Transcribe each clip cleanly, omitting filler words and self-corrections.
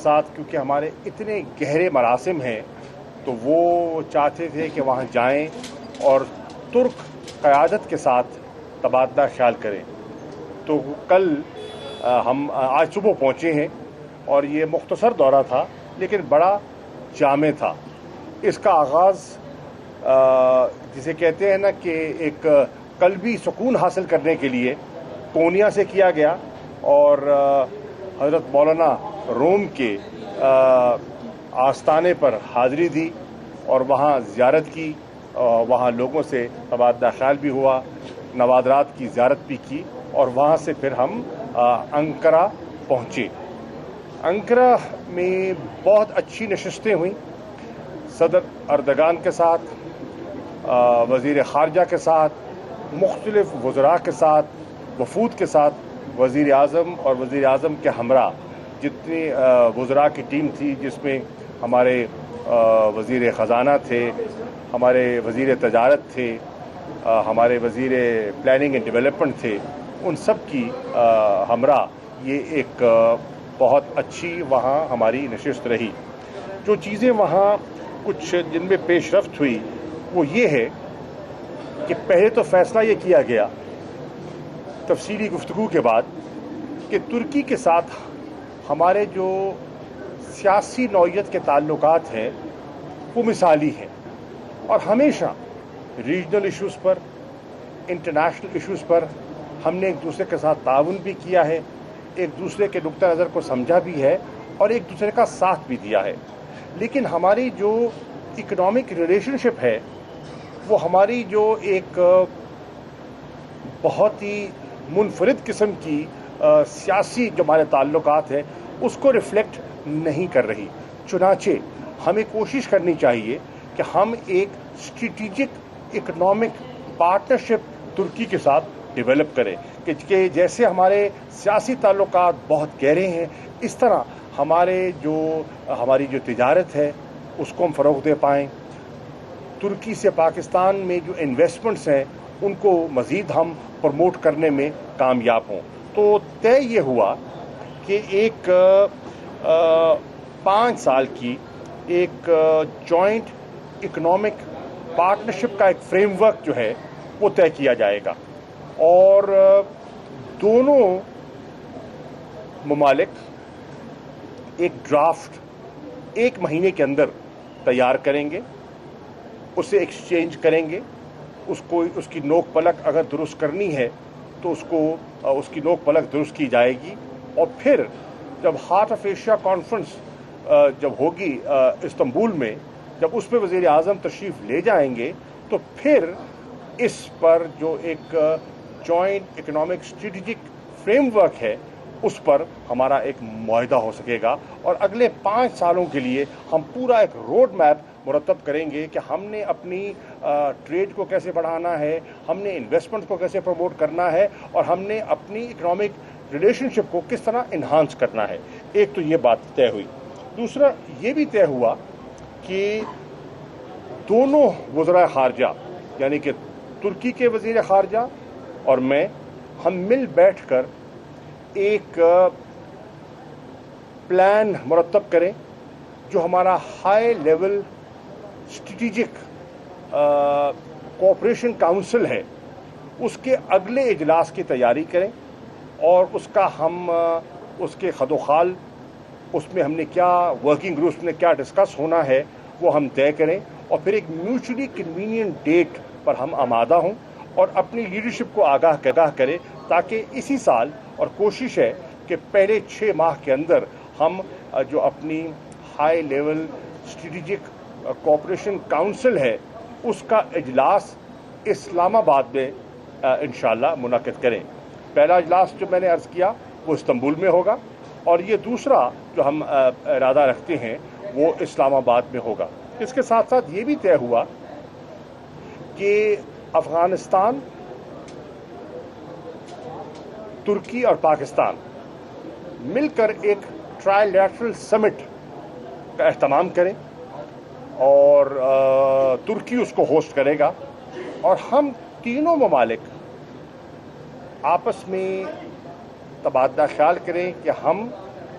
ساتھ کیونکہ ہمارے اتنے گہرے مراسم ہیں تو وہ چاہتے تھے کہ وہاں جائیں اور ترک قیادت کے ساتھ تبادلہ خیال کریں. تو کل ہم آج صبح پہنچے ہیں اور یہ مختصر دورہ تھا لیکن بڑا جامع تھا. اس کا آغاز جسے کہتے ہیں نا کہ ایک قلبی سکون حاصل کرنے کے لیے کونیا سے کیا گیا اور حضرت مولانا روم کے آستانے پر حاضری دی اور وہاں زیارت کی. وہاں لوگوں سے تبادلہ خیال بھی ہوا, نوادرات کی زیارت بھی کی اور وہاں سے پھر ہم انقرہ پہنچے. انقرہ میں بہت اچھی نشستیں ہوئیں صدر اردگان کے ساتھ, وزیر خارجہ کے ساتھ, مختلف وزراء کے ساتھ, وفود کے ساتھ, وزیر اعظم اور وزیر اعظم کے ہمراہ جتنی وزراء کی ٹیم تھی جس میں ہمارے وزیر خزانہ تھے, ہمارے وزیر تجارت تھے, ہمارے وزیر پلاننگ اینڈ ڈیولپمنٹ تھے, ان سب کی ہمراہ یہ ایک بہت اچھی وہاں ہماری نشست رہی. جو چیزیں وہاں کچھ جن میں پیش رفت ہوئی وہ یہ ہے کہ پہلے تو فیصلہ یہ کیا گیا تفصیلی گفتگو کے بعد کہ ترکی کے ساتھ ہمارے جو سیاسی نوعیت کے تعلقات ہیں وہ مثالی ہیں اور ہمیشہ ریجنل ایشوز پر, انٹرنیشنل ایشوز پر ہم نے ایک دوسرے کے ساتھ تعاون بھی کیا ہے, ایک دوسرے کے نقطہ نظر کو سمجھا بھی ہے اور ایک دوسرے کا ساتھ بھی دیا ہے. لیکن ہماری جو اکنامک ریلیشن شپ ہے وہ ہماری جو ایک بہت ہی منفرد قسم کی سیاسی جو ہمارے تعلقات ہیں اس کو ریفلیکٹ نہیں کر رہی. چنانچہ ہمیں کوشش کرنی چاہیے کہ ہم ایک اسٹریٹجک اکنامک پارٹنرشپ ترکی کے ساتھ ڈیولپ کریں کہ جیسے ہمارے سیاسی تعلقات بہت گہرے ہیں اس طرح ہماری جو تجارت ہے اس کو ہم فروغ دے پائیں. ترکی سے پاکستان میں جو انویسٹمنٹس ہیں ان کو مزید ہم پروموٹ کرنے میں کامیاب ہوں. تو طے یہ ہوا کہ ایک 5 سال کی ایک جوائنٹ اکنامک پارٹنرشپ کا ایک فریم ورک جو ہے وہ طے کیا جائے گا اور دونوں ممالک ایک ڈرافٹ 1 مہینے کے اندر تیار کریں گے, اسے ایکسچینج کریں گے. اس کی نوک پلک اگر درست کرنی ہے تو اس کی نوک پلک درست کی جائے گی اور پھر جب ہارٹ آف ایشیا کانفرنس جب ہوگی استنبول میں, جب اس پہ وزیر اعظم تشریف لے جائیں گے تو پھر اس پر جو ایک joint economic strategic frame work ہے اس پر ہمارا ایک معاہدہ ہو سکے گا اور اگلے 5 سالوں کے لیے ہم پورا ایک روڈ میپ مرتب کریں گے کہ ہم نے اپنی ٹریڈ کو کیسے بڑھانا ہے, ہم نے انویسٹمنٹ کو کیسے پروموٹ کرنا ہے اور ہم نے اپنی اکنامک ریلیشن شپ کو کس طرح انہانس کرنا ہے. ایک تو یہ بات طے ہوئی. دوسرا یہ بھی طے ہوا کہ دونوں وزراء خارجہ یعنی کہ ترکی کے وزیر خارجہ اور میں ہم مل بیٹھ کر ایک پلان مرتب کریں جو ہمارا high level strategic cooperation council ہے اس کے اگلے اجلاس کی تیاری کریں اور اس کے خد و خال اس میں ہم نے کیا ورکنگ گروپس میں کیا ڈسکس ہونا ہے وہ ہم طے کریں اور پھر ایک میوچلی کنوینئنٹ ڈیٹ پر ہم آمادہ ہوں اور اپنی لیڈرشپ کو آگاہ کریں تاکہ اسی سال, اور کوشش ہے کہ پہلے 6 ماہ کے اندر ہم جو اپنی high level strategic cooperation council ہے اس کا اجلاس اسلام آباد میں انشاءاللہ منعقد کریں. پہلا اجلاس جو میں نے عرض کیا وہ استنبول میں ہوگا اور یہ دوسرا جو ہم ارادہ رکھتے ہیں وہ اسلام آباد میں ہوگا. اس کے ساتھ ساتھ یہ بھی طے ہوا کہ افغانستان, ترکی اور پاکستان مل کر ایک ٹرائی لیٹرل سمٹ کا اہتمام کریں اور ترکی اس کو ہوسٹ کرے گا اور ہم تینوں ممالک آپس میں تبادلہ خیال کریں کہ ہم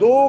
2